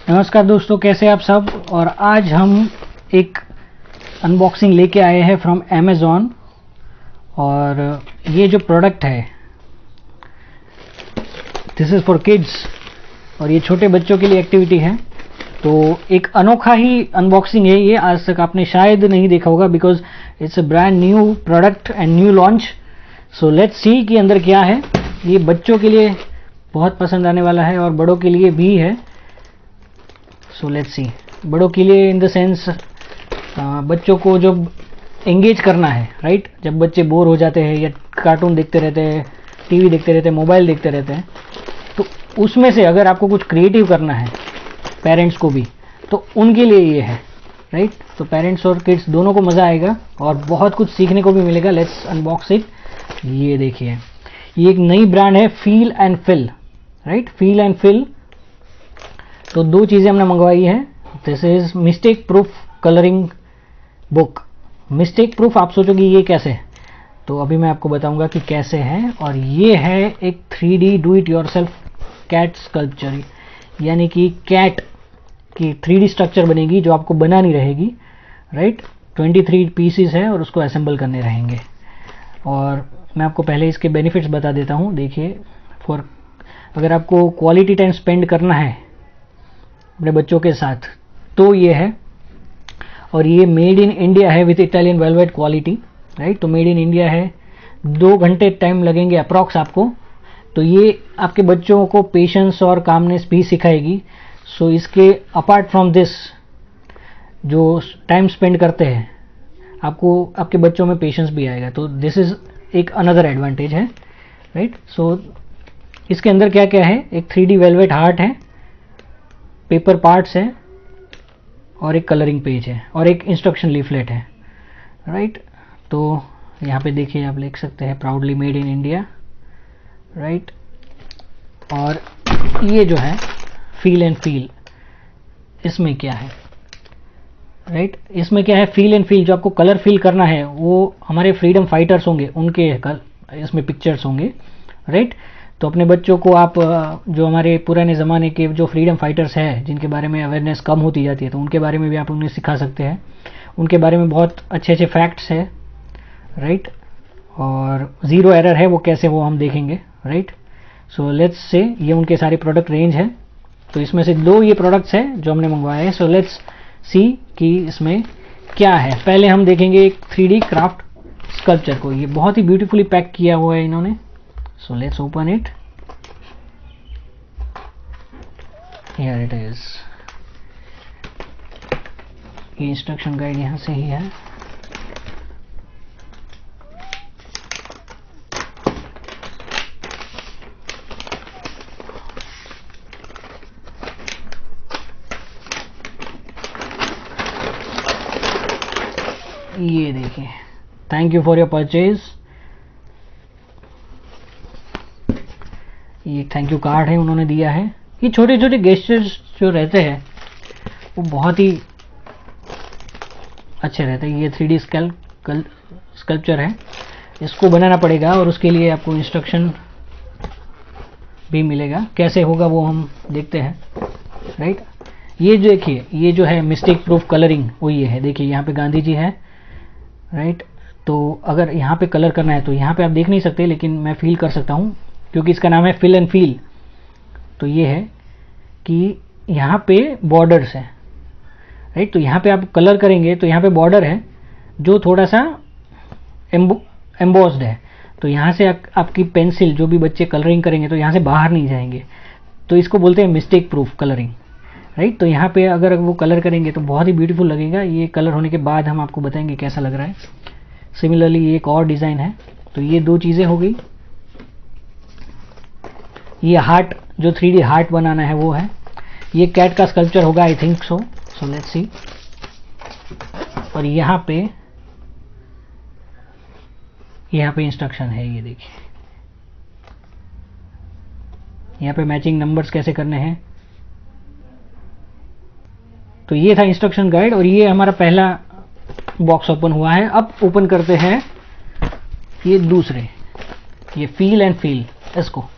नमस्कार दोस्तों, कैसे आप सब। और आज हम एक अनबॉक्सिंग लेके आए हैं फ्रॉम अमेज़ॉन। और ये जो प्रोडक्ट है दिस इज़ फॉर किड्स, और ये छोटे बच्चों के लिए एक्टिविटी है। तो एक अनोखा ही अनबॉक्सिंग है ये, आज तक आपने शायद नहीं देखा होगा because it's a brand new product and new launch. So let's see कि अंदर क्या है। ये बच्चों के लिए बहुत पसंद आने वाला है और बड़ों के लिए भी है। सो लेट्स सी, बड़ों के लिए इन द सेंस बच्चों को जब एंगेज करना है, राइट। जब बच्चे बोर हो जाते हैं या कार्टून देखते रहते हैं, टीवी देखते रहते हैं, मोबाइल देखते रहते हैं, तो उसमें से अगर आपको कुछ क्रिएटिव करना है पेरेंट्स को भी, तो उनके लिए ये है, राइट। तो पेरेंट्स और किड्स दोनों को मज़ा आएगा और बहुत कुछ सीखने को भी मिलेगा। Let's unbox it. ये देखिए, ये एक नई ब्रांड है, Feel and Fill, right. Feel and Fill. तो दो चीज़ें हमने मंगवाई है। This is mistake proof colouring book. Mistake proof, आप सोचोगे ये कैसे, तो अभी मैं आपको बताऊंगा कि कैसे है। और ये है एक 3D do it yourself cat sculpture, यानी कि कैट की 3D स्ट्रक्चर बनेगी जो आपको बनानी रहेगी, राइट। 23 पीसीस है और उसको असेंबल करने रहेंगे। और मैं आपको पहले इसके बेनिफिट्स बता देता हूँ। देखिए, फॉर अगर आपको क्वालिटी टाइम स्पेंड करना है अपने बच्चों के साथ तो ये है। और ये मेड इन इंडिया है with Italian velvet quality, right. तो मेड इन इंडिया है, 2 घंटे टाइम लगेंगे अप्रॉक्स आपको। तो ये आपके बच्चों को पेशेंस और कामनेस भी सिखाएगी। सो इसके अपार्ट फ्रॉम दिस, जो टाइम स्पेंड करते हैं आपको, आपके बच्चों में पेशेंस भी आएगा। तो दिस इज एक अनदर एडवांटेज है, राइट। सो इसके अंदर क्या क्या है, एक 3D वेलवेट हार्ट है, पेपर पार्ट्स है, और एक कलरिंग पेज है, और एक इंस्ट्रक्शन लीफलेट है, राइट। तो यहाँ पे देखिए, आप लिख सकते हैं proudly made in India, right. और ये जो है फील एंड फील, इसमें क्या है, राइट। इसमें क्या है, फील एंड फील, जो आपको कलर फील करना है वो हमारे फ्रीडम फाइटर्स होंगे, उनके इसमें पिक्चर्स होंगे, राइट। तो अपने बच्चों को आप जो हमारे पुराने ज़माने के जो फ्रीडम फाइटर्स हैं जिनके बारे में अवेयरनेस कम होती जाती है, तो उनके बारे में भी आप उन्हें सिखा सकते हैं। उनके बारे में बहुत अच्छे अच्छे फैक्ट्स है, राइट। और ज़ीरो एरर है वो कैसे, वो हम देखेंगे, राइट। सो लेट्स से ये उनके सारे प्रोडक्ट रेंज है। तो इसमें से 2 ये प्रोडक्ट्स हैं जो हमने मंगवाए हैं। सो लेट्स सी कि इसमें क्या है। पहले हम देखेंगे एक 3D क्राफ्ट स्कल्पचर को। ये बहुत ही ब्यूटीफुली पैक किया हुआ है इन्होंने। So let's open it. Here it is. ये इंस्ट्रक्शन गाइड यहाँ से ही है। ये देखिए, thank you for your purchase. ये थैंक यू कार्ड है उन्होंने दिया है। ये छोटे छोटे गेस्चर्स जो रहते हैं वो बहुत ही अच्छे रहते हैं। ये 3D स्कल्पचर है, इसको बनाना पड़ेगा और उसके लिए आपको इंस्ट्रक्शन भी मिलेगा। कैसे होगा वो हम देखते हैं, राइट। ये जो देखिए, ये जो है मिस्टेक प्रूफ कलरिंग, वो ये है। देखिए यहाँ पे गांधी जी है, राइट। तो अगर यहाँ पे कलर करना है तो यहाँ पे आप देख नहीं सकते, लेकिन मैं फील कर सकता हूँ क्योंकि इसका नाम है फिल एंड फील। तो ये है कि यहाँ पे बॉर्डर्स हैं, राइट। तो यहाँ पे आप कलर करेंगे तो यहाँ पे बॉर्डर है जो थोड़ा सा एम्बोस्ड है। तो यहाँ से आपकी पेंसिल, जो भी बच्चे कलरिंग करेंगे तो यहाँ से बाहर नहीं जाएंगे। तो इसको बोलते हैं मिस्टेक प्रूफ कलरिंग, राइट। तो यहाँ पे अगर वो कलर करेंगे तो बहुत ही ब्यूटीफुल लगेगा। ये कलर होने के बाद हम आपको बताएंगे कैसा लग रहा है। सिमिलरली ये एक और डिज़ाइन है। तो ये 2 चीज़ें हो गई। ये हार्ट, जो 3D हार्ट बनाना है वो है। ये कैट का स्कल्पचर होगा, I think so. So let's see. और यहाँ पे इंस्ट्रक्शन है, ये देखिए। यहाँ पे मैचिंग नंबर्स कैसे करने हैं। तो ये था इंस्ट्रक्शन गाइड और ये हमारा पहला बॉक्स ओपन हुआ है। अब ओपन करते हैं ये दूसरे, ये फील एंड फील, इसको।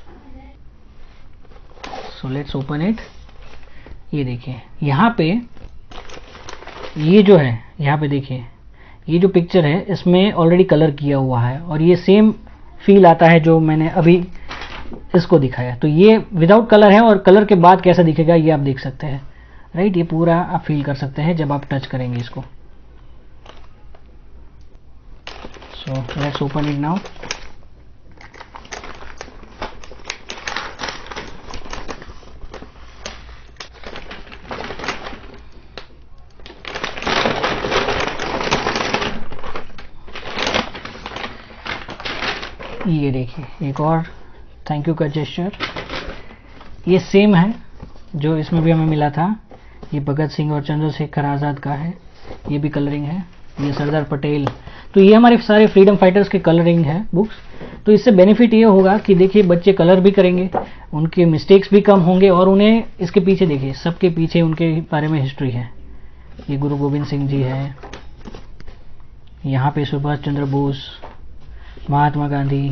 So let's open it. ये देखिए यहाँ पे ये जो है, यहाँ पे देखिए ये जो पिक्चर है इसमें ऑलरेडी कलर किया हुआ है और ये सेम फील आता है जो मैंने अभी इसको दिखाया। तो ये विदाउट कलर है और कलर के बाद कैसा दिखेगा ये आप देख सकते हैं, राइट। ये पूरा आप फील कर सकते हैं जब आप टच करेंगे इसको। So let's open it now. ये देखिए एक और थैंक यू का जेस्चर, ये सेम है जो इसमें भी हमें मिला था। ये भगत सिंह और चंद्रशेखर आज़ाद का है, ये भी कलरिंग है। ये सरदार पटेल, तो ये हमारे सारे फ्रीडम फाइटर्स के कलरिंग है बुक्स। तो इससे बेनिफिट ये होगा कि देखिए बच्चे कलर भी करेंगे, उनके मिस्टेक्स भी कम होंगे और उन्हें इसके पीछे देखिए सबके पीछे उनके बारे में हिस्ट्री है। ये गुरु गोविंद सिंह जी है, यहाँ पे सुभाष चंद्र बोस, महात्मा गांधी,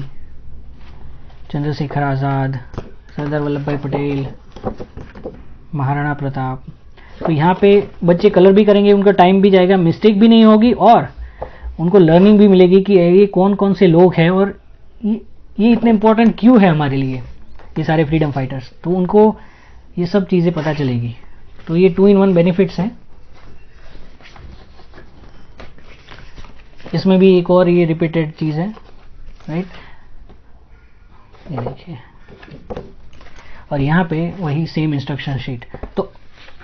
चंद्रशेखर आज़ाद, सरदार वल्लभ भाई पटेल, महाराणा प्रताप। तो यहाँ पे बच्चे कलर भी करेंगे, उनका टाइम भी जाएगा, मिस्टेक भी नहीं होगी और उनको लर्निंग भी मिलेगी कि ये कौन कौन से लोग हैं और ये इतने इम्पोर्टेंट क्यों है हमारे लिए, ये सारे फ्रीडम फाइटर्स। तो उनको ये सब चीज़ें पता चलेगी। तो ये 2-in-1 बेनिफिट्स हैं। इसमें भी एक और ये रिपीटेड चीज़ है, राइट। ये देखिए और यहाँ पे वही सेम इंस्ट्रक्शन शीट। तो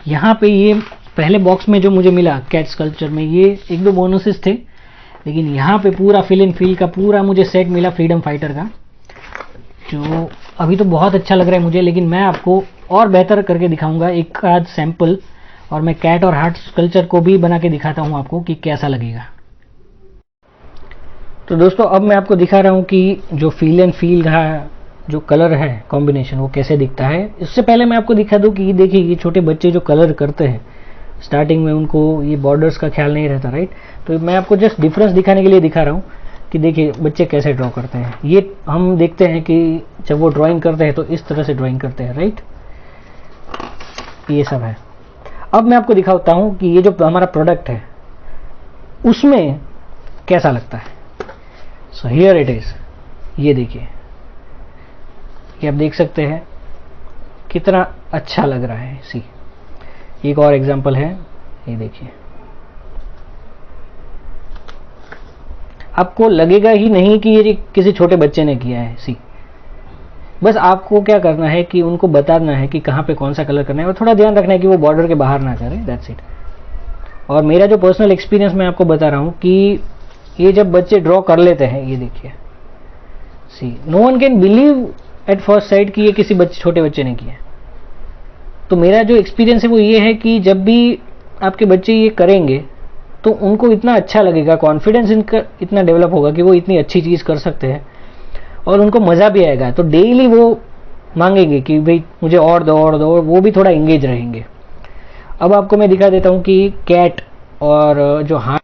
यहाँ पे ये पहले बॉक्स में जो मुझे मिला कैट स्कल्पचर में ये 1-2 बोनसेस थे, लेकिन यहाँ पे पूरा फिल एंड फील का पूरा मुझे सेट मिला फ्रीडम फाइटर का, जो अभी तो बहुत अच्छा लग रहा है मुझे। लेकिन मैं आपको और बेहतर करके दिखाऊंगा एक आध सैंपल, और मैं कैट और हार्ट स्कल्पचर को भी बना के दिखाता हूँ आपको कि कैसा लगेगा। तो दोस्तों अब मैं आपको दिखा रहा हूँ कि जो फील एंड फील का जो कलर है कॉम्बिनेशन वो कैसे दिखता है। इससे पहले मैं आपको दिखा दूँ कि देखिए ये छोटे बच्चे जो कलर करते हैं स्टार्टिंग में उनको ये बॉर्डर्स का ख्याल नहीं रहता, राइट। तो मैं आपको जस्ट डिफरेंस दिखाने के लिए दिखा रहा हूँ कि देखिए बच्चे कैसे ड्रॉ करते हैं। ये हम देखते हैं कि जब वो ड्राइंग करते हैं तो इस तरह से ड्राइंग करते हैं, राइट। ये सब है। अब मैं आपको दिखाता हूँ कि ये जो हमारा प्रोडक्ट है उसमें कैसा लगता है। So here it is. ये देखिए ये आप देख सकते हैं कितना अच्छा लग रहा है। सी एक और एग्जांपल है, ये देखिए आपको लगेगा ही नहीं कि ये किसी छोटे बच्चे ने किया है। सी बस आपको क्या करना है कि उनको बताना है कि कहाँ पे कौन सा कलर करना है और थोड़ा ध्यान रखना है कि वो बॉर्डर के बाहर ना करे, दैट्स इट। और मेरा जो पर्सनल एक्सपीरियंस मैं आपको बता रहा हूँ कि ये जब बच्चे ड्रॉ कर लेते हैं, ये देखिए see no one can believe at first sight कि ये किसी छोटे बच्चे ने किया। तो मेरा जो एक्सपीरियंस है वो ये है कि जब भी आपके बच्चे ये करेंगे तो उनको इतना अच्छा लगेगा, कॉन्फिडेंस इनका इतना डेवलप होगा कि वो इतनी अच्छी चीज़ कर सकते हैं और उनको मज़ा भी आएगा। तो डेली वो मांगेंगे कि भाई मुझे और दो और दो, और वो भी थोड़ा इंगेज रहेंगे। अब आपको मैं दिखा देता हूँ कि कैट और जो हार्ट